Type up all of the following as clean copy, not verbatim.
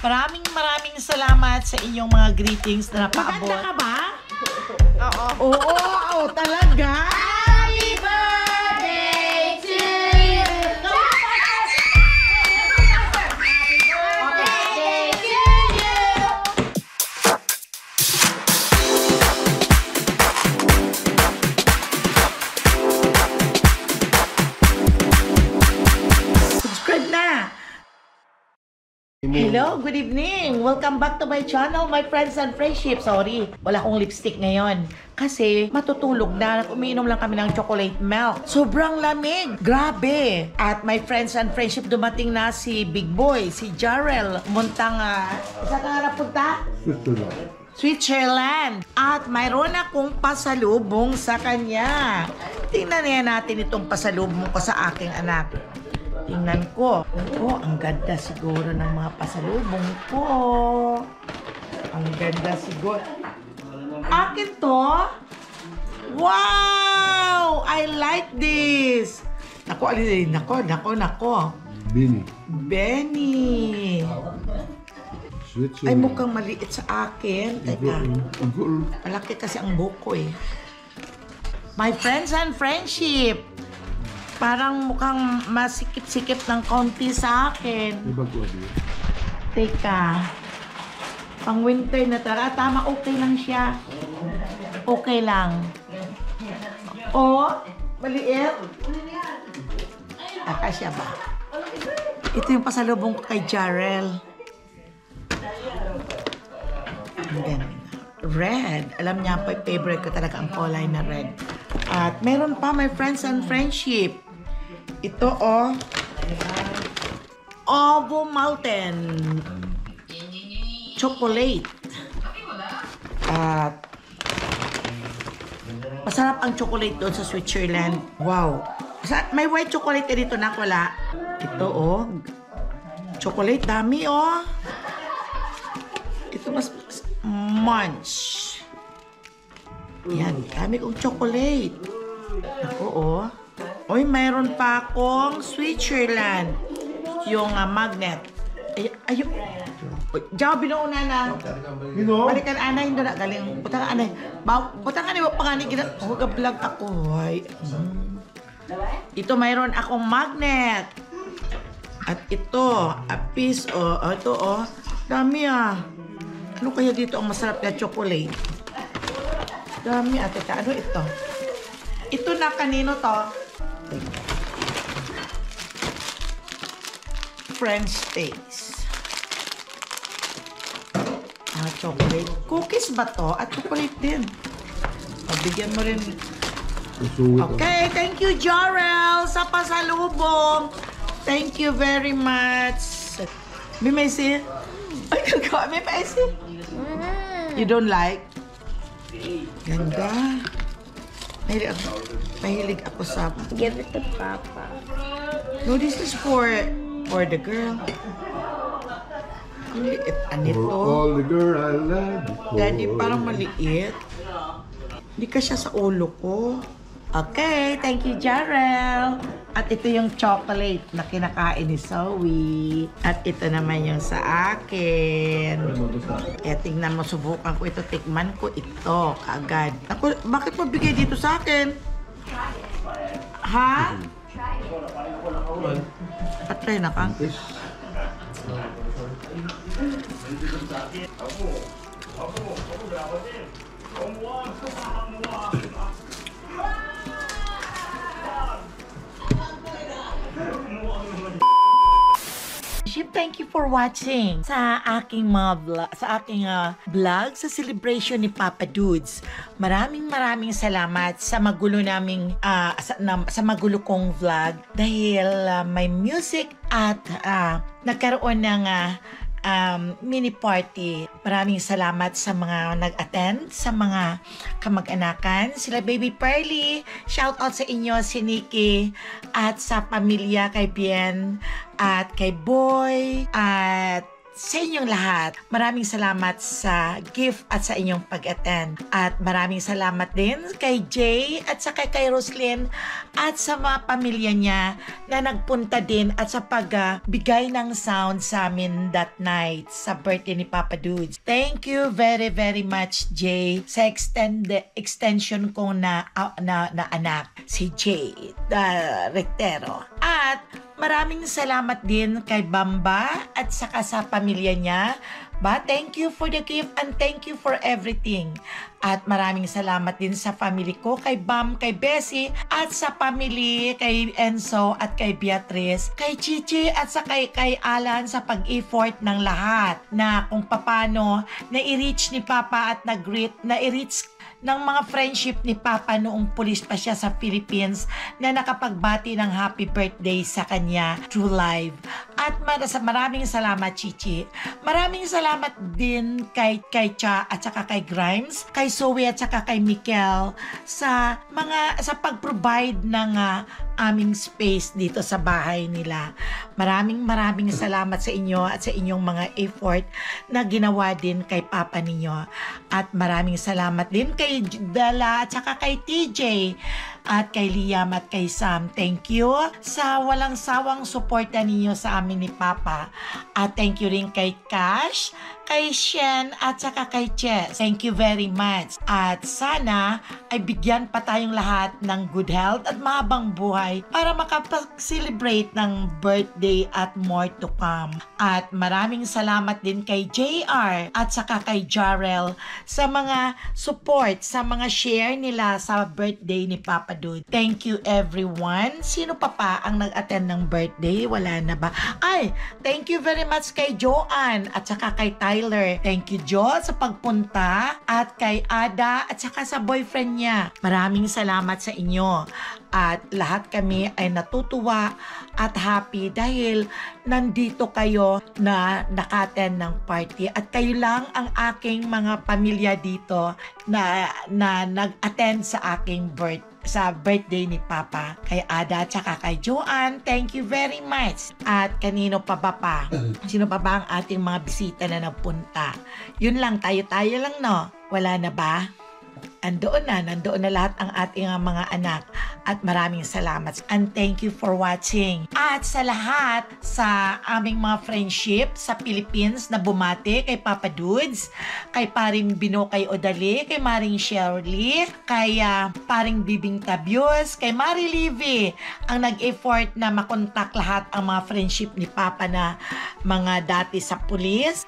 Maraming salamat sa inyong mga greetings na napaabot. Maganda ka ba? Oo. Oo, talaga? Happy birthday to you! Subscribe na! Hello, good evening! Welcome back to my channel, my friends and friendship. Sorry, wala akong lipstick ngayon. Kasi matutulog na, umiinom lang kami ng chocolate milk. Sobrang lamig! Grabe! At my friends and friendship, dumating na si Big Boy, si Jarrell. Muntang, isa ka nga napunta? Switzerland. At mayroon akong pasalubong sa kanya. Tingnan niya natin itong pasalubong ko sa aking anak. Tingnan ko. Oh, ang ganda siguro ng mga pasalubong ko. Ang ganda siguro. Akin to? Wow! I like this! Nako, alin, nako. Benny. Ay, mukhang maliit sa akin. Teka. Malaki kasi ang buko eh. My friends and friendship. Parang mukhang masikip-sikip ng konti sa akin. Teka. Pang winter na tara. Tama, okay lang siya. Okay lang. Oh, maliit. Akasya ba? Ito yung pasalubong ko kay Jarrell. And then, red. Alam niya, favorite ko talaga ang kulay na red. At meron pa, my friends and friendship. Ito, oh. Ovo Mountain. Chocolate. At masarap ang chocolate doon sa Switzerland. Wow. May white chocolate ka dito na wala. Ito, oh. Chocolate, dami, oh. Ito mas munch. Yan, dami kong chocolate. Ako, oh. Oy, mayroon pa akong Switzerland. Yung magnet. Ayun. Diyaw, binuuna na. Balikan, anay, hindi na galing. Butang, anay. Butang, anay, pangani, vlog ako. Ay. Ito, mayroon akong magnet. At ito, a piece, oh. Ito, oh. Dami, ah. Ano kaya dito ang masarap na chocolate? Dami, teka, ano ito? Ito na, kanino to? French taste. Chocolate. Cookies ba to? At chocolate din. Bigyan mo rin. Okay, thank you, Jarrell, sa pasalubong. Thank you very much. May maisi? Ay, may maisi? You don't like? Ganda. Mahilig ako sa... Give it to Papa. No, this is for the girl. Ang liit. Anito. All the girl I love. Daddy, parang maliit. Hindi ka siya sa ulo ko. Okay, thank you, Jarrell. At ito yung chocolate na kinakain ni Zoe. At ito naman yung sa akin. Tingnan mo, subukan ko ito. Tikman ko ito kaagad. Ako, bakit mo bigay dito sa akin? Ha? Patry na ka? Thank you for watching sa aking mga vlog sa celebration ni Papa Dudes. Maraming salamat sa magulo naming sa magulo kong vlog dahil may music at nagkaroon ng mini party. Maraming salamat sa mga nag-attend, sa mga kamag-anakan, sila Baby Pearly, shout out sa inyo, si Nikki, at sa pamilya kay Bien, at kay Boy, at sa inyong lahat, maraming salamat sa gift at sa inyong pag-attend. At maraming salamat din kay Jay at sa kay Roslyn at sa mga pamilya niya na nagpunta din at sa pagbigay ng sound sa amin that night sa birthday ni Papa Dudes. Thank you very, very much, Jay, sa extension ko na anak, si Jay Rectero. At maraming salamat din kay Bamba at saka sa pamilya niya. Thank you for the gift and thank you for everything. At maraming salamat din sa family ko, kay Bam, kay Bessie, at sa family, kay Enzo at kay Beatrice, kay Chichi at sa kay Alan sa pag-effort ng lahat na kung paano na-reach ni Papa at na-reach ng mga friendship ni Papa noong pulis pa siya sa Philippines na nakapagbati ng happy birthday sa kanya through live. At maraming salamat, Chichi. Maraming salamat din kay Cha at saka kay Grimes, kay Zoe at saka kay Mikel sa pag-provide ng aming space dito sa bahay nila. Maraming salamat sa inyo at sa inyong mga effort na ginawa din kay Papa ninyo. At maraming salamat din kay Dala at saka kay TJ at kay Liam at kay Sam. Thank you sa walang sawang suporta ninyo sa amin ni Papa. At thank you rin kay Cash, kay Shen at saka kay Chess. Thank you very much. At sana ay bigyan pa tayong lahat ng good health at mahabang buhay para makapag-celebrate ng birthday at more to come. At maraming salamat din kay JR at saka kay Jarrell sa mga support, sa mga share nila sa birthday ni Papa Dude. Thank you everyone. Sino pa ang nag-attend ng birthday? Wala na ba? Ay, thank you very much kay Joanne at saka kay Tyler. Thank you, Jo, sa pagpunta at kay Ada at saka sa boyfriend niya. Maraming salamat sa inyo. At lahat kami ay natutuwa at happy dahil nandito kayo na naka-attend ng party at kayo lang ang aking mga pamilya dito na nag-attend sa aking birthday ni Papa. Kay Ada at saka kay Joanne, thank you very much. At kanino pa ba? Sino pa ba ang ating mga bisita na nagpunta? Yun lang, tayo lang, no? Wala na ba? Nandoon na lahat ang ating mga anak at maraming salamat and thank you for watching. At sa lahat sa aming mga friendship sa Philippines na bumati kay Papa Dudes, kay Paring Bino, kay Odali, kay Maring Shirley, kay Paring Bibing Tabios, kay Mari Livy, ang nag-effort na makontak lahat ang mga friendship ni Papa na mga dati sa pulis.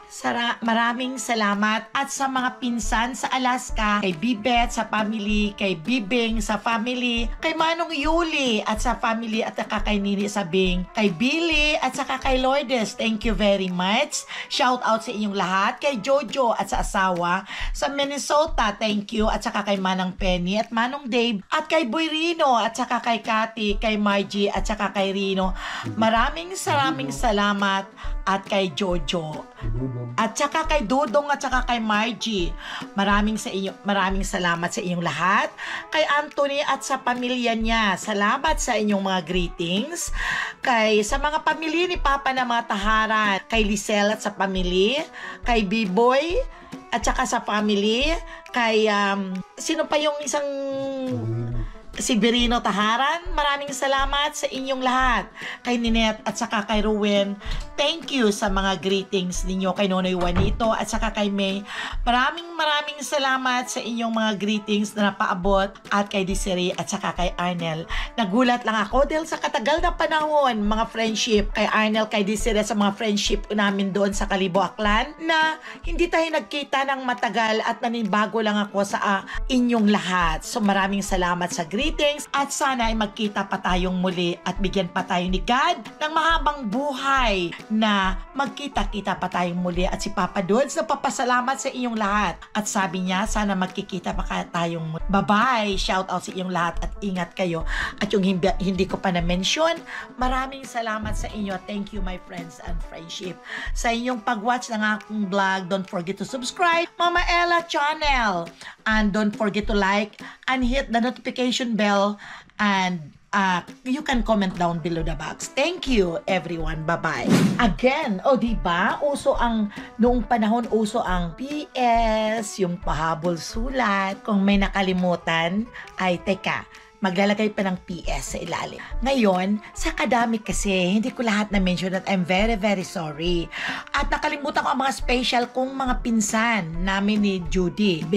Maraming salamat at sa mga pinsan sa Alaska, kay Bibet sa family, kay Bibing sa family, kay Manong Yuli at sa family at saka kay Nini Sabing, kay Billy at saka kay Lourdes. Thank you very much. Shout out sa inyong lahat, kay Jojo at sa asawa sa Minnesota. Thank you at saka kay Manang Penny at Manong Dave at kay Boy Rino at saka kay Cathy, kay Margie at saka kay Rino. Maraming salamat at kay Jojo at saka kay Dudong at saka kay Margie. Maraming salamat sa inyong lahat. Kay Anthony at sa pamilya niya, salamat sa inyong mga greetings. Sa mga pamilya ni Papa na mga taharan, kay Lisel at sa pamilya, kay B-Boy at saka sa family, kay sino pa yung isang si Berino Taharan, maraming salamat sa inyong lahat. Kay Ninette at saka kay Ruwen, thank you sa mga greetings ninyo. Kay Nonoy Juanito at saka kay May, maraming salamat sa inyong mga greetings na napaabot. At kay Desiree at saka kay Arnel. Nagulat lang ako dahil sa katagal na panahon, mga friendship, kay Arnel, kay Desiree, sa mga friendship namin doon sa Kalibo Aklan, na hindi tayo nagkita ng matagal at nanibago lang ako sa inyong lahat. So maraming salamat sa greetings at sana ay magkita pa tayong muli at bigyan pa tayo ni God ng mahabang buhay na magkita-kita pa tayong muli. At si Papa Dudes, napapasalamat sa inyong lahat at sabi niya sana magkikita pa tayong muli. Bye-bye! Shout out sa inyong lahat at ingat kayo. At yung hindi ko pa na-mention, maraming salamat sa inyo. Thank you my friends and friendship. Sa inyong pag-watch ng aking vlog, don't forget to subscribe Mama Ella channel and don't forget to like and hit the notification bell and you can comment down below the box. Thank you, everyone. Bye-bye. Again, diba? Noong panahon, uso ang PS, yung pahabol sulat. Kung may nakalimutan, ay teka, maglalagay pa ng PS sa ilalim. Ngayon, sa kadami kasi, hindi ko lahat na-mention at I'm very, very sorry. At nakalimutan ko ang mga special kong mga pinsan namin ni Judy.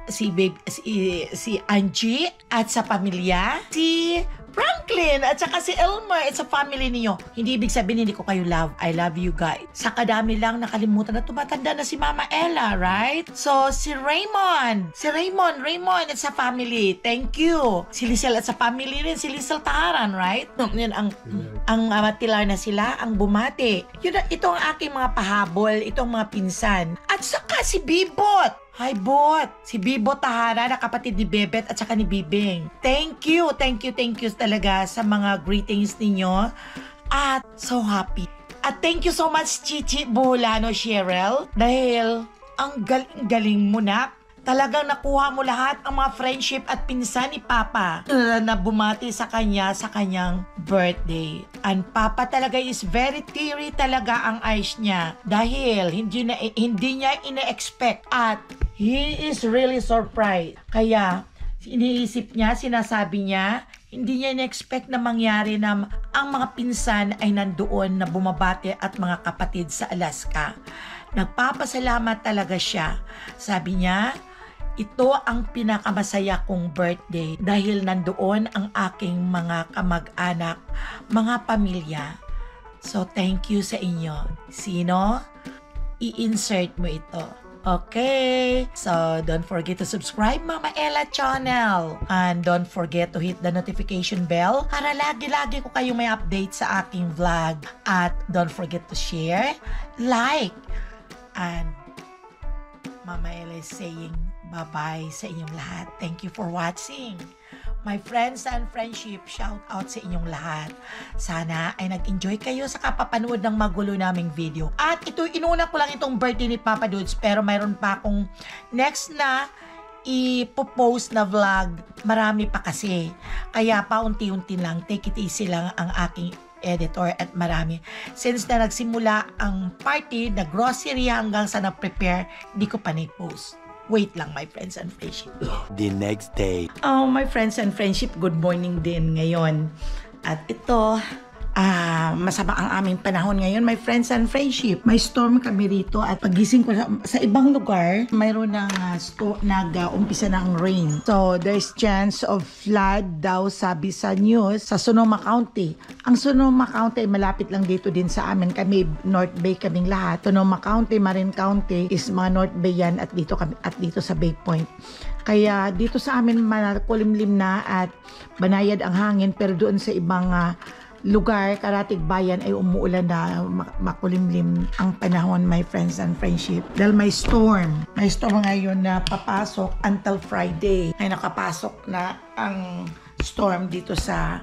Si Angie at sa pamilya, si Franklin at saka si Elmer at sa family niyo. Hindi ibig sabihin hindi ko kayo love. I love you guys. Sa kadami lang nakalimutan na tumatanda na si Mama Ella, right? So, si Raymond at sa family. Thank you. Si Lizel at sa family rin. Si Lizel Taharan, right? Yun, ang matilar na sila, ang bumati. Yun, ito ang aking mga pahabol, itong mga pinsan. At saka si Bibot. Hi, Bot! Si Bibo Tahara na kapatid ni Bebet at saka ni Bibing. Thank you talaga sa mga greetings ninyo. At so happy. At thank you so much, Chichi Buholano Cheryl. Dahil ang galing-galing mo na. Talagang nakuha mo lahat ang mga friendship at pinsan ni Papa na bumati sa kanya sa kanyang birthday. And Papa talaga is very teary talaga ang eyes niya dahil hindi niya ina-expect at he is really surprised. Kaya iniisip niya, sinasabi niya, hindi niya ina-expect na mangyari na ang mga pinsan ay nandoon na bumabati at mga kapatid sa Alaska. Nagpapasalamat talaga siya. Sabi niya, ito ang pinakamasaya kong birthday dahil nandoon ang aking mga kamag-anak, mga pamilya. So, thank you sa inyo. Sino? I-insert mo ito. Okay? So, don't forget to subscribe Mama Ella channel. And don't forget to hit the notification bell para lagi-lagi ko kayo may update sa aking vlog. At don't forget to share, like, and Mama Ella is saying bye-bye sa inyong lahat. Thank you for watching. My friends and friendship, shout out sa inyong lahat. Sana ay nag-enjoy kayo sa kapapanood ng magulo naming video. At ito, inuna ko lang itong birthday ni Papa Dudes, pero mayroon pa akong next na ipopost na vlog. Marami pa kasi. Kaya paunti-unti lang, take it easy lang ang aking editor at marami. Since na nagsimula ang party, na grocery hanggang sa na-prepare, hindi ko pa na-post. Wait lang, my friends and friendship. The next day. Oh, my friends and friendship, good morning din ngayon. At ito, masama ang aming panahon ngayon, my friends and friendship. May storm kami rito at pagising ko sa ibang lugar, mayroon ng nag-umpisa ng rain. So, there's chance of flood daw sabi sa news sa Sonoma County. Ang Sonoma County ay malapit lang dito din sa amin. Kami, North Bay kaming lahat. Sonoma County, Marin County is mga North Bay yan at dito sa Bay Point. Kaya dito sa amin kulimlim na at banayad ang hangin, pero doon sa ibang lugar, Karatig Bayan ay umuulan na makulimlim ang panahon, my friends and friendship. Dahil may storm ngayon na papasok until Friday. Ay nakapasok na ang storm dito sa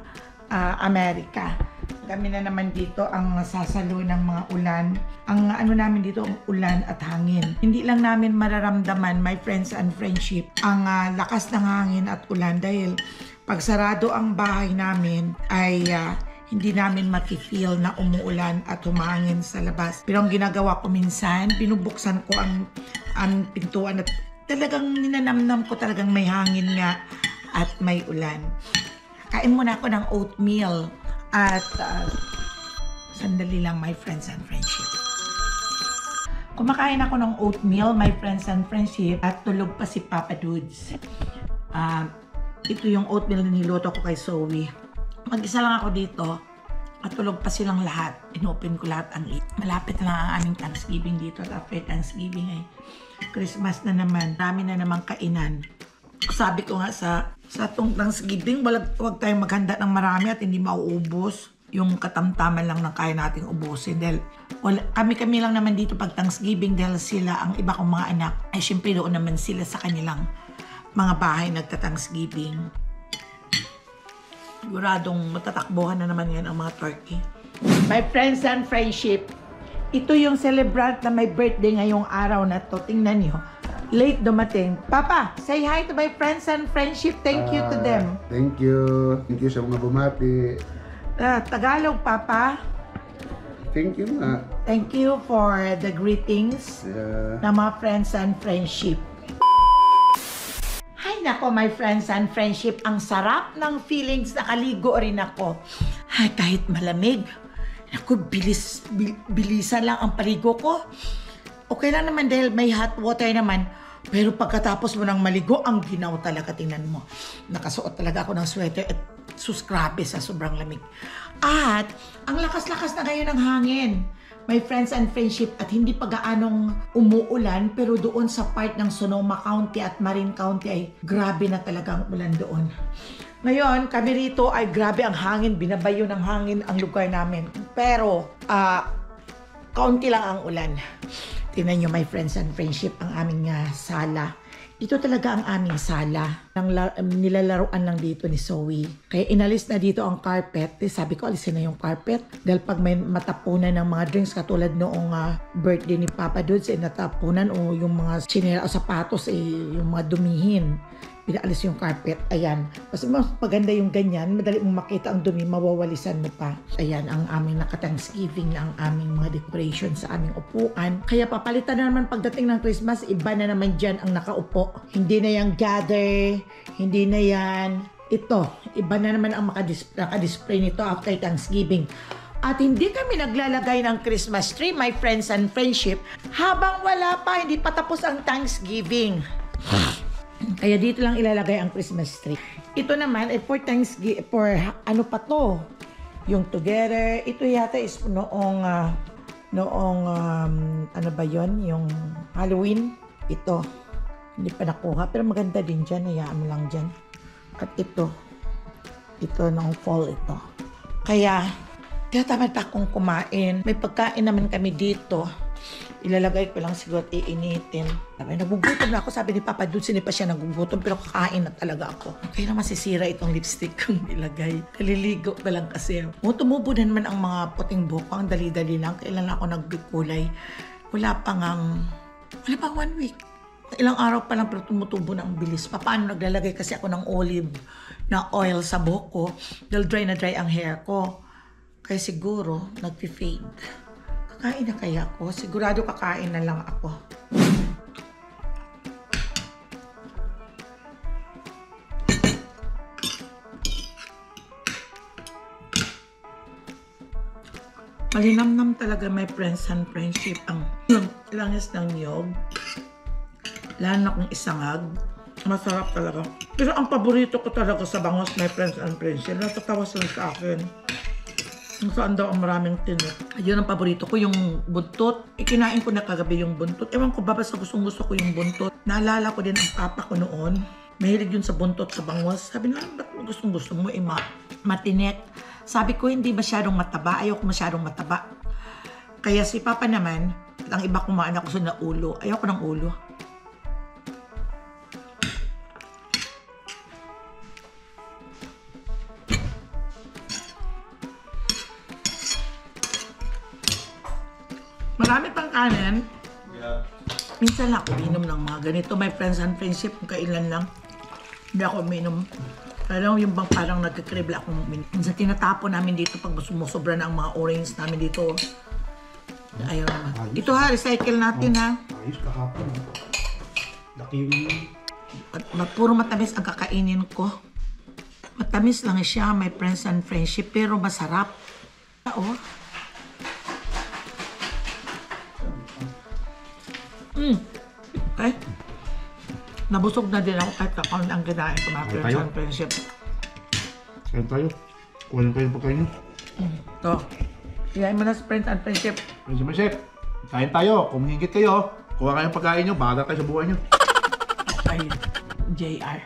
Amerika. Kami na naman dito ang sasalo ng mga ulan. Ang namin dito ang ulan at hangin. Hindi lang namin mararamdaman, my friends and friendship, ang lakas ng hangin at ulan dahil pag sarado ang bahay namin ay hindi namin makifeel na umuulan at humangin sa labas. Pero ang ginagawa ko minsan, binubuksan ko ang pintuan at talagang ninanamnam ko talagang may hangin nga at may ulan. Kain muna ako ng oatmeal at sandali lang, my friends and friendship. Kumakain ako ng oatmeal, my friends and friendship, at tulog pa si Papa Dudes. Ito yung oatmeal na niluto ko kay Zoe. Mag-isa lang ako dito at tulog pa silang lahat. Inopen ko lahat ang malapit lang ang aming Thanksgiving dito at after Thanksgiving ay Christmas na naman. Marami na namang kainan. Sabi ko nga sa Thanksgiving, huwag tayong maghanda ng marami at hindi mauubos. Yung katamtaman lang ng kaya nating ubusin. Dahil kami lang naman dito pag Thanksgiving dahil sila, ang iba kong mga anak, ay syempre doon naman sila sa kanilang mga bahay nagta-Thanksgiving. Siguradong matatakbuhan na naman yan ang mga turkey. My friends and friendship, ito yung celebrant na may birthday ngayong araw na to. Tingnan nyo. late dumating. Papa, say hi to my friends and friendship. Thank you to them. Thank you. Thank you sa mga bumati. Tagalog, Papa. Thank you nga. Thank you for the greetings ng mga friends and friendship. Hay nako, my friends and friendship. Ang sarap ng feelings. Nakaligo rin ako. Ay, kahit malamig. Naku, bilisan lang ang paligo ko. Okay lang naman dahil may hot water naman. Pero pagkatapos mo ng maligo, ang ginaw talaga, tingnan mo. Nakasuot talaga ako ng sweater at suskrabe sa sobrang lamig. At ang lakas-lakas na ngayon ng hangin. My friends and friendship, at hindi pa gaanong umuulan, pero doon sa part ng Sonoma County at Marin County ay grabe na talaga ang ulan doon. Ngayon, kami rito ay grabe ang hangin, binabayo ng hangin ang lugar namin. Pero, kaunti lang ang ulan. Tingnan nyo, my friends and friendship, ang aming sala. Ito talaga ang aming sala. Nilalaruan lang dito ni Zoe. Kaya inalis na dito ang carpet. Sabi ko, alisin na yung carpet. Dahil pag may matapunan ng mga drinks, katulad noong birthday ni Papa Dudes, natapunan o yung mga chinela o sapatos, yung mga dumihin. Pinaalis yung carpet. Ayan. Kasi mas maganda yung ganyan. Madali mong makita ang dumi. Mawawalisan mo pa. Ayan ang aming naka-Thanksgiving na ang aming mga decoration sa aming upuan. Kaya papalitan na naman pagdating ng Christmas. Iba na naman dyan ang nakaupo. Hindi na yan gather. Hindi na yan ito. Iba na naman ang naka-display nito after Thanksgiving. At hindi kami naglalagay ng Christmas tree, my friends and friendship, habang wala pa, hindi pa tapos ang Thanksgiving. Kaya dito lang ilalagay ang Christmas tree. Ito naman, for Thanksgiving, for ano pa to? Yung together. Ito yata is noong ano ba yon? Yung Halloween. Ito. Hindi pa nakuha. Pero maganda din dyan. Hayaan mo lang dyan. At ito. Ito noong fall ito. Kaya, tamad pa akong kumain. May pagkain naman kami dito. Ilalagay ko lang siguro at iinitin. Nagugutom na ako. Sabi ni Papa Dudes, hindi pa siya nagugutom. Pero kakain na talaga ako. Kaya na masisira itong lipstick kong ilagay. Kaliligo pa lang kasi. Tumubo na naman ang mga puting buhok ko. Ang dali-dali lang. Kailan ako nagkulay. Wala pang 1 week. Ilang araw pa lang pero tumutubo na ang bilis. Paano naglalagay kasi ako ng olive na oil sa buhok ko. Dahil dry na dry ang hair ko. Kaya siguro nag-fade. Kakain na kaya ako? Sigurado kakain na lang ako. Malinamnam talaga, my friends and friendship, ang langis ng niyog. Lanok ng isangag. Masarap talaga. Pero ang paborito ko talaga sa bangos, my friends and friendship, natatawa sila sa akin. Kung saan daw ang maraming tinit. Yun ang paborito ko, yung buntot. Kinain ko na kagabi yung buntot. Ewan ko ba, basta gustong-gusto ko yung buntot. Naalala ko din ang papa ko noon. Mahilig yun sa buntot, sa bangos. Sabi na, ba't gustong-gusto mo? Matinik. Sabi ko, hindi masyadong mataba. Ayoko masyadong mataba. Kaya si papa naman, ang iba kumain ako sa ulo. Ayoko ng ulo. Marami pang kanin. Yeah. Minsan lang ako uminom ng mga ganito. My friends and friendship, kung kailan lang. Hindi ako uminom. Alam mo yung bang parang nagkakribla akong uminom. Minsan tinatapon namin dito pag sumusobra na ang mga orange namin dito. Ayaw naman. Ito ha, recycle natin ha. Ayos kahapon. Laki yung... At puro matamis ang kakainin ko. Matamis lang siya, my friends and friendship, pero masarap. Oo. Okay. Nabusog na din ako kahit kakaon ang kinain ko mga friends and friendship. Kain tayo. Kuha kayo pagkain nyo. Ito. Iyain mo na sa friends and friendship. Friends and friendship. Kain tayo. Kung hingit kayo, kuha kayo pagkain nyo. Bahala kayo sa buhay nyo. Ay, JR.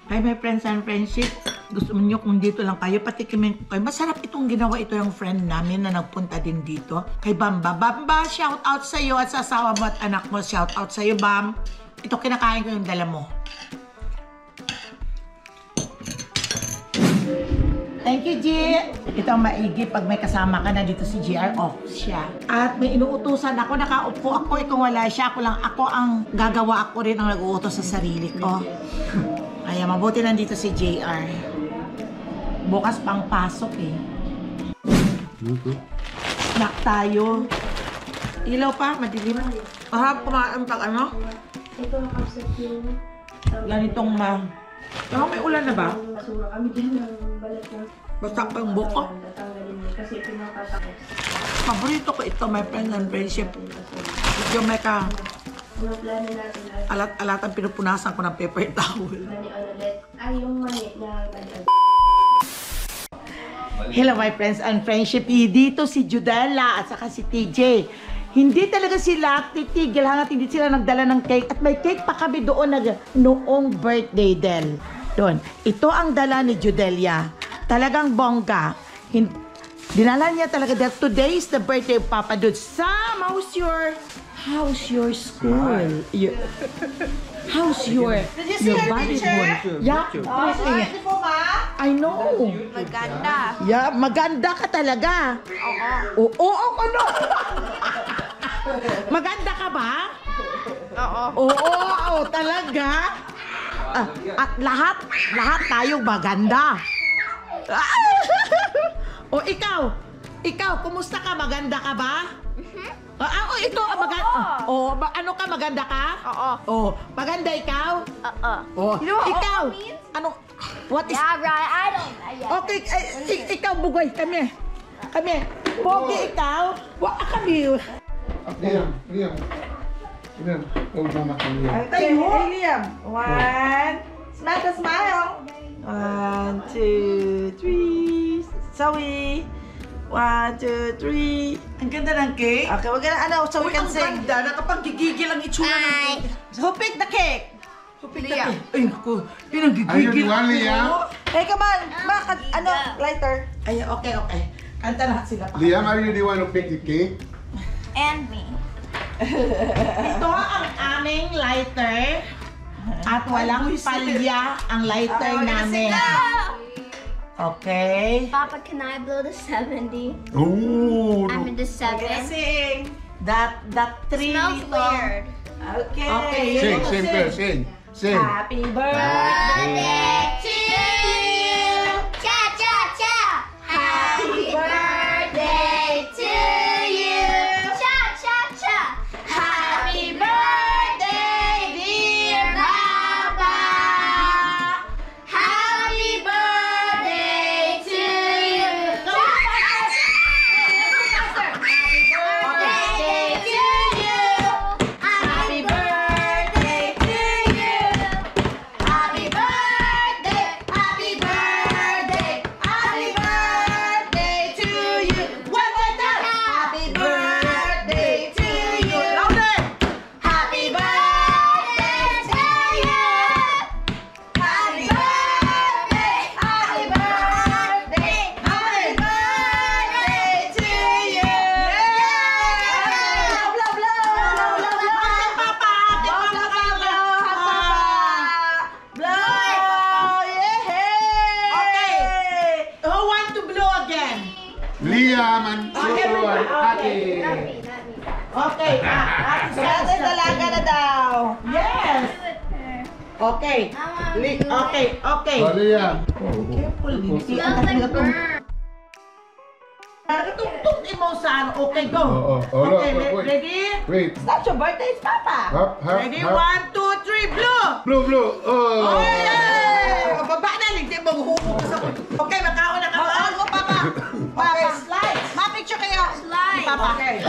Hi my friends and friendship. Gusto nyo kung dito lang kayo, patikimin ko kayo. Masarap itong ginawa ito yung friend namin na nagpunta din dito. Kay Bamba. Bamba, shout out sa iyo at sa asawa mo at anak mo. Shout out sa iyo, Bam. Ito kinakain ko yung dala mo. Thank you, G. Ito ang maigi pag may kasama ka na dito si GR. Off siya. At may inuutusan ako, nakaupo ako. Kung wala siya, ako ang gagawa. Ako rin ang nag-uutos sa sarili ko. Kaya mabuti nandito si JR. Bukas pang pasok eh. Snack tayo. Ilaw pa, madilim. Harap kumain pag ano? Ito nakapsat yung Ganitong may ulan na ba? basura kami din ng balat ng Basta pa yung buko. tatanggalin mo kasi pinapatapos. Paborito ko ito, my friend and friendship. Medyo may ka Mga plano natin ay alat-alatan pinupunasan ko ng paper towel. mani ulit. Ay, yung mani na ganyan. Hello my friends and friendship. Dito si Judella at saka si TJ. Hindi talaga sila titigil hanggat hindi sila nagdala ng cake. At may cake pa kami doon noong birthday din. Doon. Ito ang dala ni Judelia. Talagang bongga. Dinala niya talaga that today is the birthday of Papa Dude. Sam, how's your school? How's your body work? Yeah. I know. Maganda. Yeah, maganda ka talaga. Oo, ano? Maganda ka ba? Oo, talaga. At lahat tayong maganda. O ikaw, kumusta ka? Maganda ka ba? Ito, maganda. Ano ka, maganda ka? Oo. Maganda ikaw? Oo. You know what Ikaw, oo means? ano? What is... Yeah, right. I don't. Yeah. Okay, ikaw, Bugoy, kami. Pogi, ikaw. Kami. Liam. Huwag mo makaliyan. Tayo, Liam. One. Smile. 1, 2, 3. Zoe. 1, 2, 3. Ang ganda ng cake. Okay, wag na so we can sing. Ang ganda. Nakapagigigil ang itsura ng cake. Who picked the cake? Liam. Ay, naku. Yun ang Are you gigigil. the one, Liam? Hey, come on. Lighter. Ay, okay. Kanta lahat sila pa. Liam, are you the one who picked the cake? And me. Ito ang aming lighter. At walang palya ang lighter namin. Okay. Papa, can I blow the 70? Oh, I'm in the 7. Sing. That tree Smells dito. weird. Okay. Sing. Happy birthday to you. Cha cha cha. Happy birthday to you. Cha cha cha. Happy birthday, dear Papa. Happy birthday to you. Cha cha cha. Happy birthday to you. Happy birthday to you. Happy birthday, happy birthday, happy birthday to you. One more time. Happy birthday to you. Louder. Happy birthday to you. Happy birthday, happy birthday, happy birthday to you. Who want to blow again? Liam and Susu and Ate. Okay. Ate talaga na daw. Yes. Okay. Okay. Oh, Liam. Careful. Smells like burn. Nakatugtog mo sa ano. Okay, go. Okay, wait. ready? Wait. It's not your birthday, it's Papa. Up. Ready? 1, 2, 3, blow! Blue. Oh. Yay! Baba na, hindi maghuhulog sa... Okay, makaon na ka. Go, Papa. Papa, slide. Ma-picture kayo. Slide. Papa. Okay.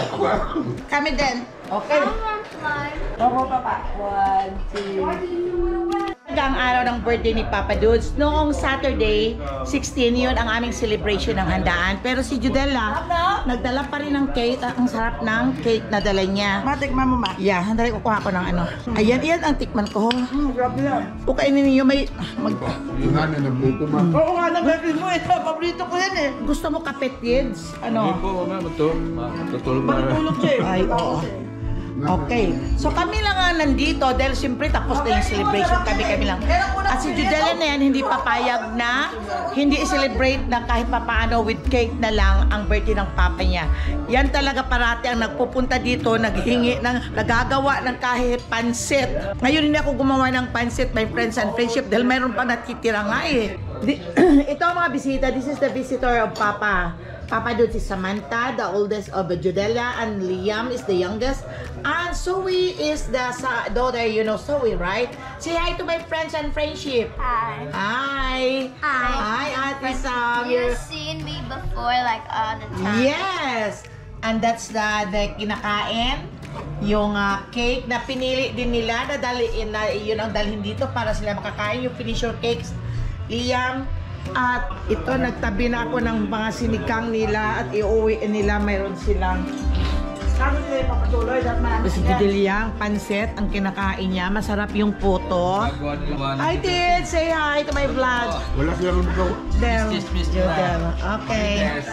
Kami din. Okay. I want slime. Go, Papa. 1, 2... Ang araw ng birthday ni Papa Dudes. Noong Saturday, 16 yun ang aming celebration ng handaan. Pero si Judella, nagdala pa rin ng cake. Ang sarap ng cake na dala niya. Matikman mo ma. Yeah, handali kukuha ko ng ano. Ayan, ang tikman ko. Grabe yan. O kainin ninyo, may... Yung hana na blue ma. Oo nga, nag-birthday mo. Ito, paborito ko yan eh. Gusto mo kapit, kids? Ano? po, ma'am. Ito, matutulog na. Matutulog siya eh. Ay, oo. Okay. So kami lang nga nandito dahil siyempre tapos na yung celebration. Kami lang. At si Judela na yan hindi papayag na hindi i-celebrate na kahit papaano with cake na lang ang birthday ng papa niya. Yan talaga parati ang nagpupunta dito, naghingi ng, nagagawa ng kahit pansit. Ngayon hindi ako gumawa ng pansit, my friends and friendship, dahil mayroon pa natitira nga eh. Ito ang mga bisita. This is the visitor of Papa. Papa doon si Samantha, the oldest of Judela, and Liam is the youngest. And Zoe is the daughter, you know Zoe, right? Say hi to my friends and friendship. Hi. Hi. Hi. Hi, Ate Sam. You've seen me before, like all the time. Yes. And that's the kinakain. Yung cake na pinili din nila na dalhin na yun ang dalhin dito para sila makakain yung finisher cakes. Liam, at ito nagtabi na ako ng mga sinigang nila at iuwi nila, mayroon silang si Judeliang pansit ang kinakain niya. Masarap yung puto. I did say hi to my vlog. Wala siya rin ko. There, Judel. Okay.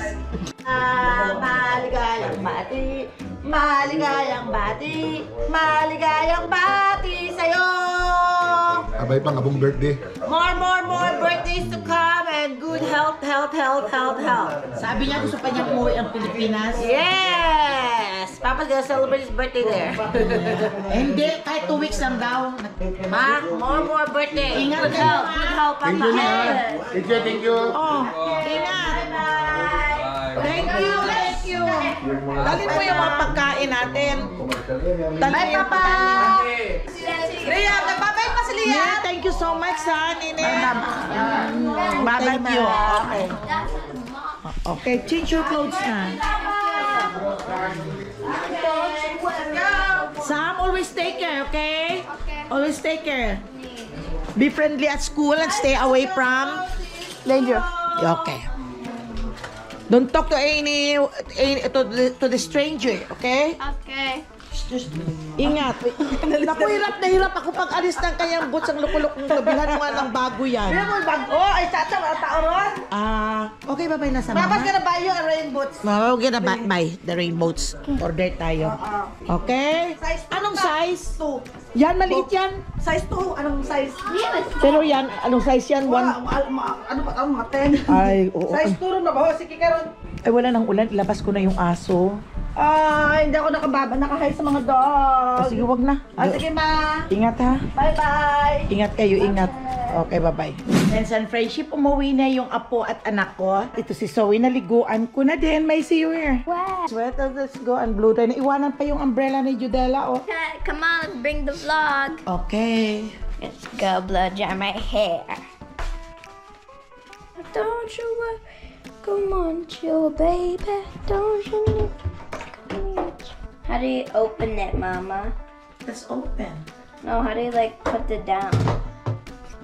Maligayang bati, maligayang bati, maligayang bati sa'yo. Abay pang abong birthday. More birthdays to come and good health. Sabi niya gusto pa niya umuwi ang Pilipinas. Yes! Papa's gonna celebrate his birthday there. Hindi, kahit 2 weeks lang daw. Ma, more birthday. Ingat ka. Good health, Thank Papa. you, Nia. Thank you. Oh, ingat. Thank you. Dalhin mo yung mga pagkain natin. Bye, Papa. Liam, nagbabay pa si Liam. Yeah, thank you so much, ha, Nene. Bye-bye, you. Okay. Okay, change your clothes na. Sam, always take care, okay? Always take care. Be friendly at school and stay away from danger. Okay. Don't talk to to the stranger, okay? Okay. Just ingat. Naku, hirap na hirap ako pag alis ng kanyang boots ang lukulok ng gabihan mo ng bago yan. Bago, ay tata, wala tao ron. Okay, bye-bye na sa Papa's mama. gonna buy you a rain boots. We're gonna buy the rainbows. Order tayo. Okay? Anong size? 2. Yan, maliit yan. Size 2, anong size? Pero yan, anong size yan? Ano ba ang mga 10? Ay, oo. Size 2 ron na ba? Sige karon. Ay, wala nang ulan. Ilabas ko na yung aso. Hindi ako nakahay sa mga dog. Sige, wag na. Sige ma. Ingat ha. Bye-bye. Ingat kayo, ingat. Okay, bye-bye. Friends and friendship, umuwi na yung apo at anak ko. Ito si Zoe, naliguan ko na din. May see you here. Wow. Sweat, let's go and blue tayo. Naiwanan pa yung umbrella ni Judela, oh. Come on, let's bring the vlog. Okay. Let's go blow dry my hair. Don't you worry. Come on, chill, baby. Don't you need. How do you open it, Mama? Let's open. No, how do you like put it down?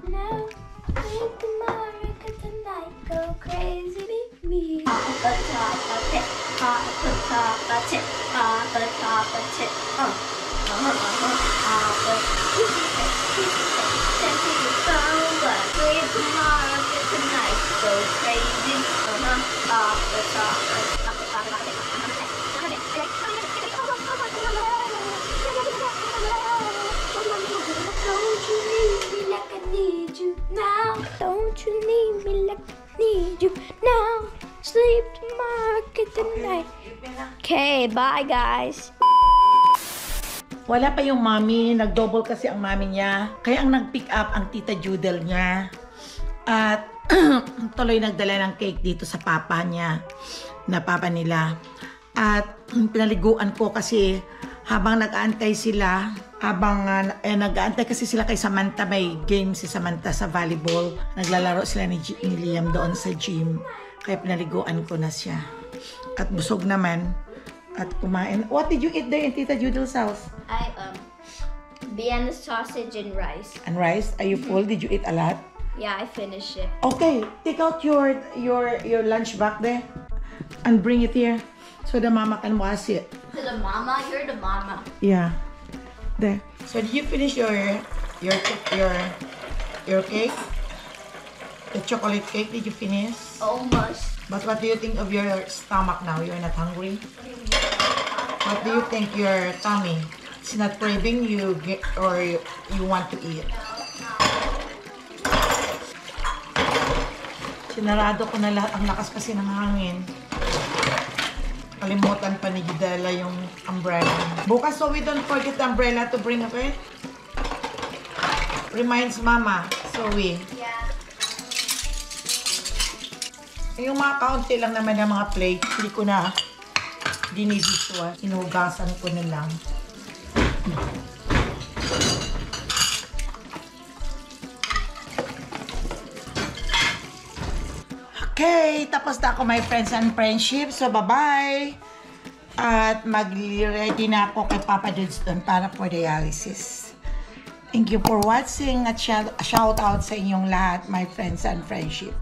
No, make tomorrow, cause tonight go crazy with me. Off the top of it, off the top of it, off the top of it, off the Sleep tomorrow, cause tonight go crazy. Off the top of it. Don't you need me like I need you now? Don't you need me like I need you now? Sleep tomorrow, get the night. Okay, bye guys. Wala pa yung mommy. Nag-double kasi ang mommy niya. Kaya ang nag-pick up ang tita Judel niya. At tuloy nagdala ng cake dito sa papa niya. Na papa nila. At pinaliguan ko kasi habang nag-aantay sila, nag-aantay kasi sila kay Samantha, may game si Samantha sa volleyball. Naglalaro sila ni Liam doon sa gym. Kaya pinaliguan ko na siya. At busog naman. At kumain. What did you eat there in Tita Judel's house? I Vienna sausage and rice. And rice? Are you full? Did you eat a lot? Yeah, I finished it. Okay, take out your lunch back there and bring it here so the mama can wash it. To the mama, you're the mama. Yeah. There. So did you finish your cake? The chocolate cake, did you finish? Almost. But what do you think of your stomach now? You're not hungry? What do you think your tummy? it's not craving you or you want to eat. Sinarado ko na lahat. Ang lakas kasi ng hangin. Kalimutan pa ni Gidela yung umbrella. Bukas, so we don't forget the umbrella to bring, okay? Reminds Mama, Zoe. Yeah. Yung mga kaunti lang naman ng mga plate, hindi ko na dinidiswa. Inugasan ko na lang. Okay, tapos na ako my friends and friendship. So, bye-bye. At mag-ready na ako kay Papa Dudes doon para for dialysis. Thank you for watching at shout out sa inyong lahat, my friends and friendship.